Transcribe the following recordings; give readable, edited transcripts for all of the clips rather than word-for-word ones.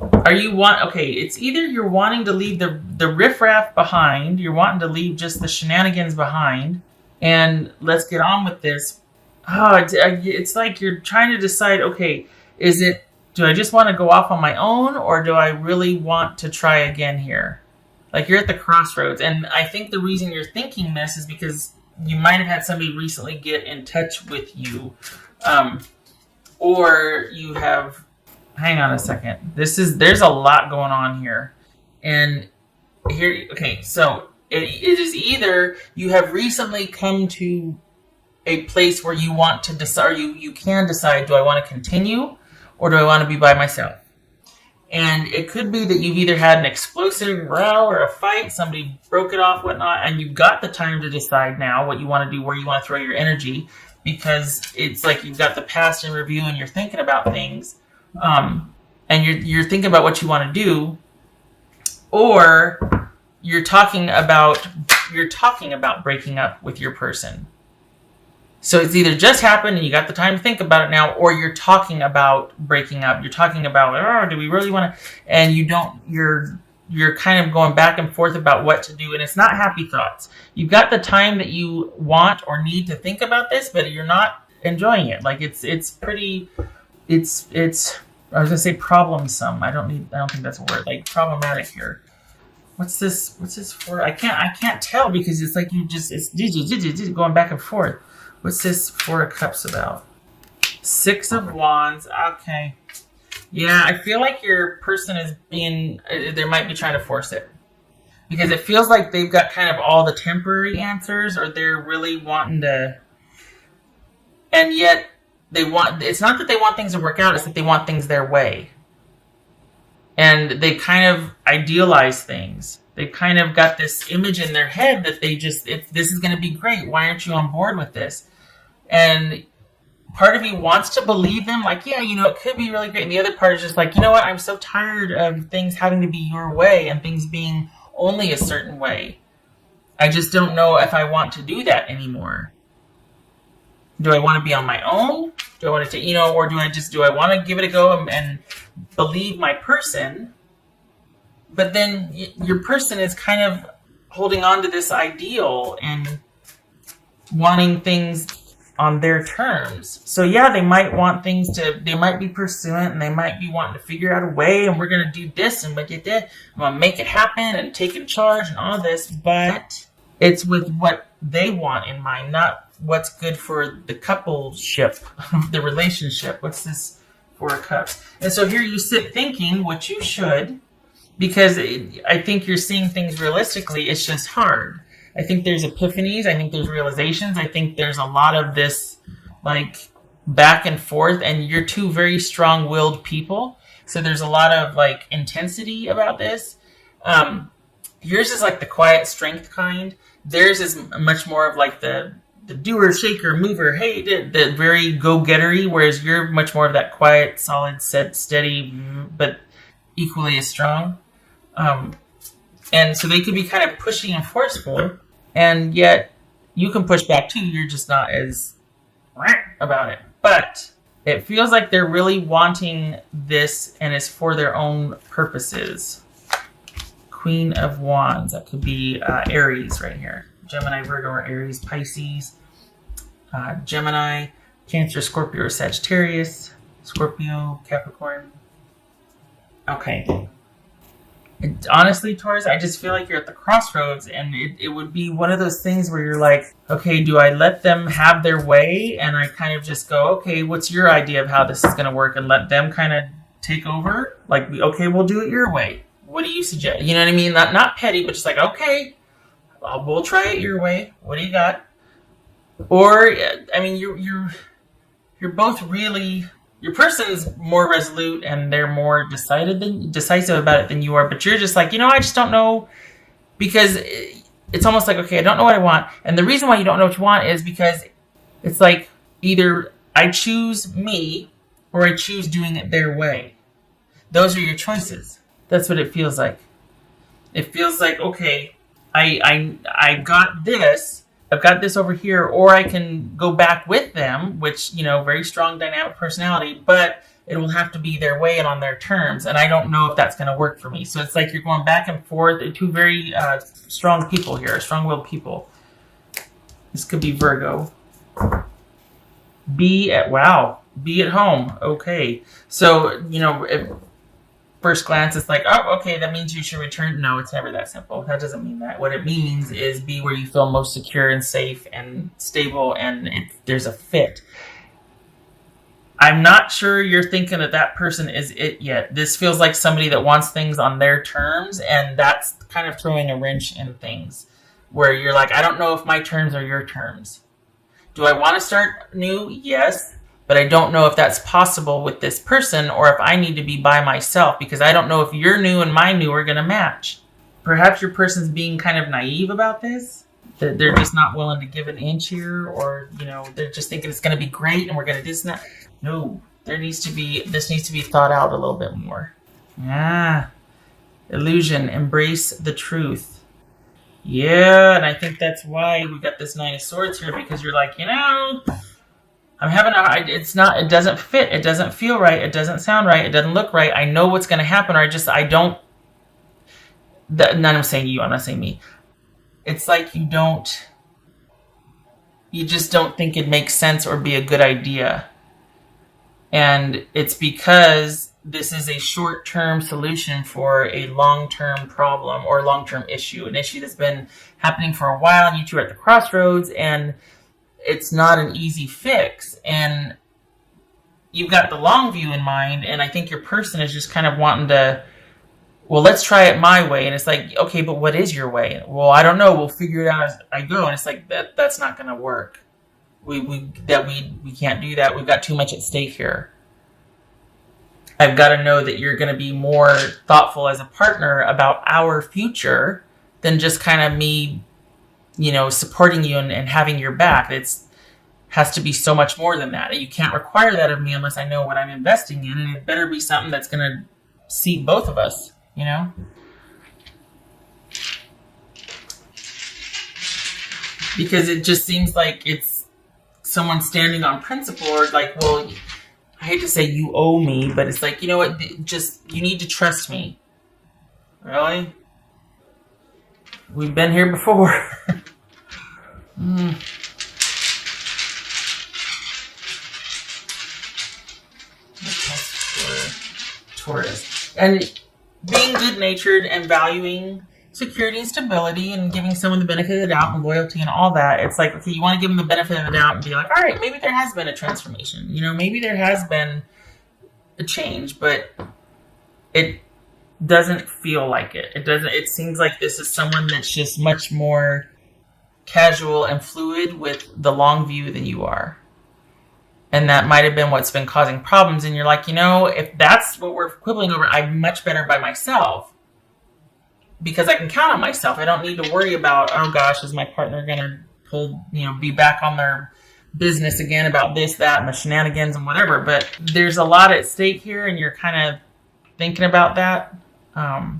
Okay, it's either you're wanting to leave the riffraff behind, you're wanting to leave just the shenanigans behind, and let's get on with this. It's like you're trying to decide, okay, do I just want to go off on my own, or do I really want to try again here? Like, you're at the crossroads, and I think the reason you're thinking this is because you might have had somebody recently get in touch with you, or you have. Hang on a second. There's a lot going on here, and here. Okay, so it is either you have recently come to a place where you want to decide, you can decide, do I want to continue, or do I want to be by myself? And it could be that you've either had an explosive row or a fight, somebody broke it off, whatnot, and you've got the time to decide now what you want to do, where you want to throw your energy, because it's like you've got the past in review and you're thinking about things, and you're thinking about what you want to do, or you're talking about breaking up with your person. So it's either just happened and you got the time to think about it now, or you're talking about breaking up. You're talking about, do we really want to? And you don't. You're kind of going back and forth about what to do, and it's not happy thoughts. You've got the time that you want or need to think about this, but you're not enjoying it. Like it's pretty. It's. I was gonna say problemsome. I don't think that's a word. Like problematic here. What's this for? I can't tell because it's like it's going back and forth. What's this Four of Cups about? Six of Wands. Okay. Yeah, I feel like your person is they might be trying to force it. Because it feels like they've got kind of all the temporary answers, or they're really wanting to. And yet, it's not that they want things to work out, it's that they want things their way. And they kind of idealize things. They've kind of got this image in their head that this is going to be great. Why aren't you on board with this? And part of you wants to believe them, like, yeah, it could be really great. And the other part is just like, you know what? I'm so tired of things having to be your way and things being only a certain way. I just don't know if I want to do that anymore. Do I want to be on my own? Do I want to take, or do I want to give it a go and believe my person? But then your person is kind of holding on to this ideal and wanting things on their terms. So yeah, they might want they might be pursuant, and they might be wanting to figure out a way, and we're going to do this, and I'm going to make it happen and take in charge and all this, but it's with what they want in mind, not what's good for the coupleship, the relationship. What's this Four of Cups? And so here you sit thinking, which you should, because I think you're seeing things realistically. It's just hard. I think there's epiphanies. I think there's realizations. I think there's a lot of this like back and forth, and you're two very strong-willed people. So there's a lot of like intensity about this. Yours is like the quiet strength kind. Theirs is much more of like the doer, shaker, mover, hey, the very go-gettery, whereas you're much more of that quiet, solid, steady, but equally as strong. And so they could be kind of pushy and forceful, and yet you can push back too. You're just not as about it. But it feels like they're really wanting this, and it's for their own purposes. Queen of Wands. That could be Aries right here. Gemini, Virgo, or Aries, Pisces. Gemini, Cancer, Scorpio, or Sagittarius. Scorpio, Capricorn. Okay. Honestly, Taurus, I just feel like you're at the crossroads, and it would be one of those things where you're like, okay, do I let them have their way, and I kind of just go, okay, what's your idea of how this is going to work, and let them kind of take over? Like, okay, we'll do it your way. What do you suggest? You know what I mean? Not petty, but just like, okay, we'll try it your way. What do you got? Or, I mean, you're both really. Your person's more resolute and they're more decisive about it than you are, but you're just like, I just don't know, because it's almost like, okay, I don't know what I want. And the reason why you don't know what you want is because it's like either I choose me or I choose doing it their way. Those are your choices. That's what it feels like. It feels like, okay, I got this. I've got this over here, or I can go back with them, which, very strong dynamic personality, but it will have to be their way and on their terms. And I don't know if that's going to work for me. So it's like you're going back and forth. Two very strong people here, strong-willed people. This could be Virgo. Be at home. Okay. So, at first glance, it's like, oh, okay, that means you should return. No, it's never that simple. That doesn't mean that. What it means is be where you feel most secure and safe and stable, and there's a fit. I'm not sure you're thinking that person is it yet. This feels like somebody that wants things on their terms, and that's kind of throwing a wrench in things where you're like, I don't know if my terms are your terms. Do I want to start new? Yes. But I don't know if that's possible with this person, or if I need to be by myself, because I don't know if your new and my new are going to match. Perhaps your person's being kind of naive about this. That they're just not willing to give an inch here, or, they're just thinking it's going to be great and we're going to do this and that. No, this needs to be thought out a little bit more. Illusion, embrace the truth. Yeah, and I think that's why we got this Nine of Swords here, because you're like, I'm having it doesn't fit. It doesn't feel right. It doesn't sound right. It doesn't look right. I know what's going to happen, or I'm saying you, I'm not saying me. It's like you just don't think it makes sense or be a good idea. And it's because this is a short-term solution for a long-term problem or long-term issue, an issue that's been happening for a while, and you two are at the crossroads, and it's not an easy fix. And you've got the long view in mind, and I think your person is just kind of wanting to, well, let's try it my way. And it's like, okay, but what is your way? Well, I don't know. We'll figure it out as I go. And it's like, that's not going to work. We can't do that. We've got too much at stake here. I've got to know that you're going to be more thoughtful as a partner about our future than just kind of me, supporting you and having your back. Has to be so much more than that. You can't require that of me unless I know what I'm investing in, and it better be something that's going to seat both of us, Because it just seems like it's someone standing on principle, or like, well, I hate to say you owe me, but it's like, you know what, you need to trust me. Really? We've been here before. Taurus. And being good-natured and valuing security and stability and giving someone the benefit of the doubt and loyalty and all that, it's like, okay, you want to give them the benefit of the doubt and be like, all right, maybe there has been a transformation. Maybe there has been a change, but it doesn't feel like it. It seems like this is someone that's just much more casual and fluid with the long view than you are. And that might have been what's been causing problems. And you're like, if that's what we're quibbling over, I'm much better by myself because I can count on myself. I don't need to worry about, oh gosh, is my partner going to be back on their business again about this, that, and the shenanigans and whatever. But there's a lot at stake here, and you're kind of thinking about that. I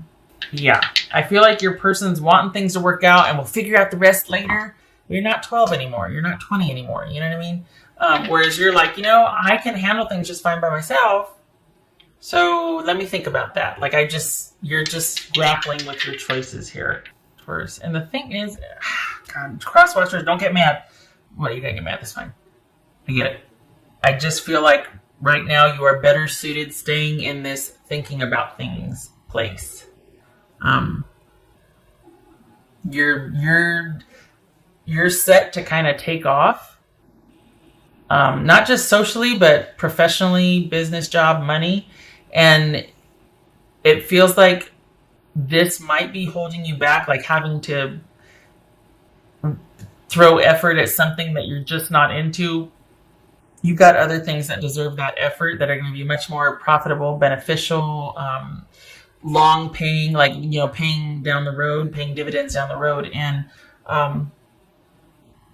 feel like your person's wanting things to work out and we'll figure out the rest later. You're not 12 anymore. You're not 20 anymore. You know what I mean? Whereas you're like, I can handle things just fine by myself. So let me think about that. Like you're just grappling with your choices here, Taurus. And the thing is, God, crosswatchers, don't get mad. What, you gotta get mad? That's fine. I get it. I just feel like right now you are better suited staying in this thinking about things place. You're set to kind of take off. Not just socially, but professionally, business, job, money. And it feels like this might be holding you back, like having to throw effort at something that you're just not into. You've got other things that deserve that effort that are going to be much more profitable, beneficial, long paying, like, paying down the road, paying dividends down the road. And,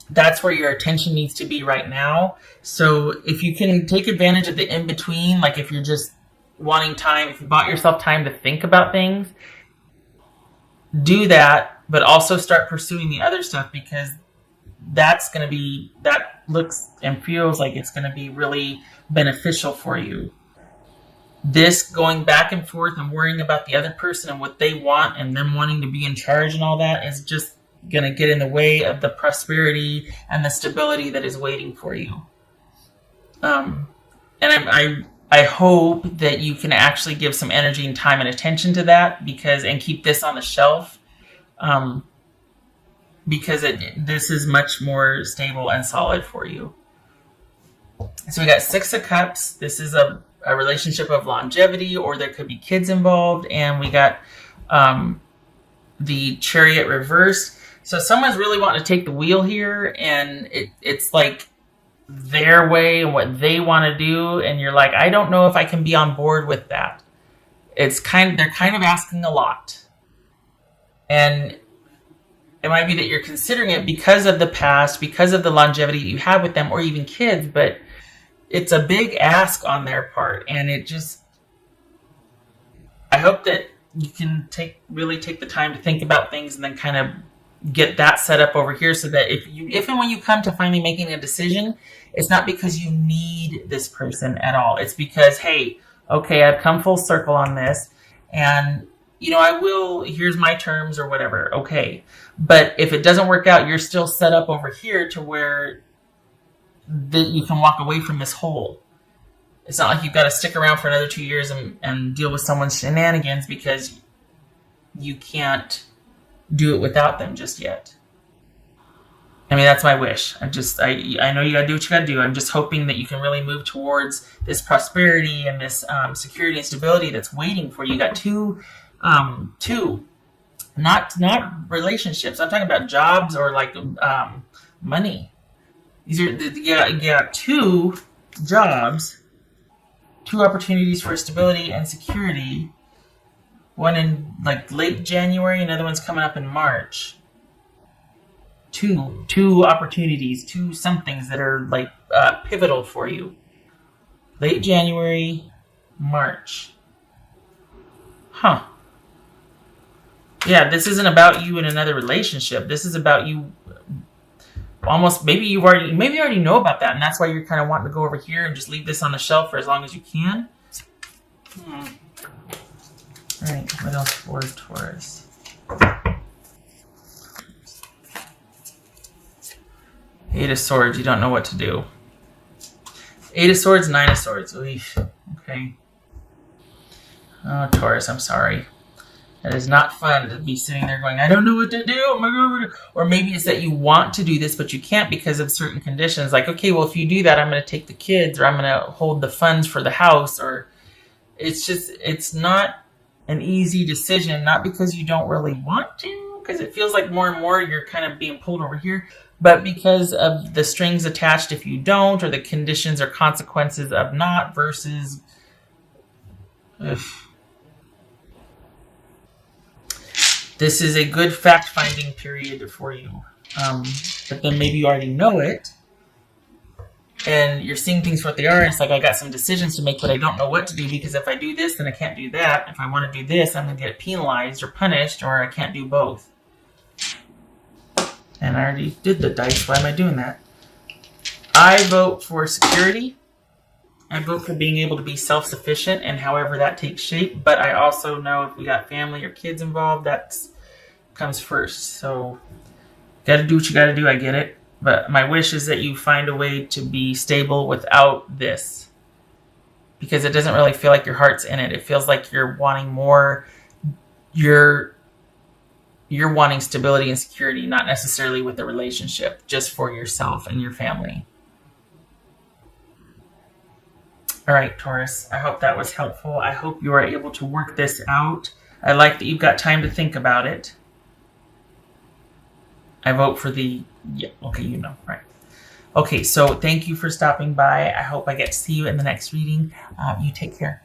that's where your attention needs to be right now. So if you can take advantage of the in-between, like if you're just wanting time, if you bought yourself time to think about things, do that, but also start pursuing the other stuff, because that looks and feels like it's going to be really beneficial for you. this going back and forth and worrying about the other person and what they want and them wanting to be in charge and all that is just going to get in the way of the prosperity and the stability that is waiting for you. And I hope that you can actually give some energy and time and attention to that and keep this on the shelf, because this is much more stable and solid for you. So we got 6 of Cups. This is a relationship of longevity, or there could be kids involved. And we got the Chariot reversed. So someone's really wanting to take the wheel here, and it's like their way and what they want to do. And you're like, I don't know if I can be on board with that. They're kind of asking a lot. And it might be that you're considering it because of the past, because of the longevity that you have with them, or even kids, but it's a big ask on their part. And I hope that you can really take the time to think about things and then kind of get that set up over here, so that if and when you come to finally making a decision, it's not because you need this person at all. It's because, hey, okay, I've come full circle on this, and here's my terms or whatever. Okay. But if it doesn't work out, you're still set up over here to where you can walk away from this hole. It's not like you've got to stick around for another 2 years and deal with someone's shenanigans because you can't do it without them just yet. I mean, that's my wish. I know you got to do what you got to do. I'm just hoping that you can really move towards this prosperity and this security and stability that's waiting for you. You got two, not relationships. I'm talking about jobs or like money. You got 2 jobs, 2 opportunities for stability and security. One in like late January, another one's coming up in March. Two opportunities, 2 somethings that are like pivotal for you. Late January, March. Huh. Yeah, this isn't about you in another relationship. This is about you. Almost, maybe you already know about that, and that's why you're kind of wanting to go over here and just leave this on the shelf for as long as you can. All right, what else for Taurus? Eight of Swords, you don't know what to do. 8 of Swords, 9 of Swords. Oof. Okay. Oh, Taurus, I'm sorry. It is not fun to be sitting there going, I don't know what to do. Oh my God. Or maybe it's that you want to do this, but you can't because of certain conditions. Like, okay, well, if you do that, I'm going to take the kids, or I'm going to hold the funds for the house. Or it's not an easy decision, not because you don't really want to, because it feels like more and more you're kind of being pulled over here, but because of the strings attached if you don't, or the conditions or consequences of not versus... Ugh. This is a good fact-finding period for you. But then maybe you already know it, and you're seeing things for what they are. It's like, I got some decisions to make, but I don't know what to do, because if I do this, then I can't do that. If I want to do this, I'm going to get penalized or punished, or I can't do both. And I already did the dice. Why am I doing that? I vote for security. I vote for being able to be self-sufficient, and however that takes shape. But I also know if we got family or kids involved, that comes first. So, got to do what you got to do. I get it. But my wish is that you find a way to be stable without this. Because it doesn't really feel like your heart's in it. It feels like you're wanting more. You're wanting stability and security, not necessarily with the relationship, just for yourself and your family. All right, Taurus, I hope that was helpful. I hope you are able to work this out. I like that you've got time to think about it. I vote for right. Okay, so thank you for stopping by. I hope I get to see you in the next reading. You take care.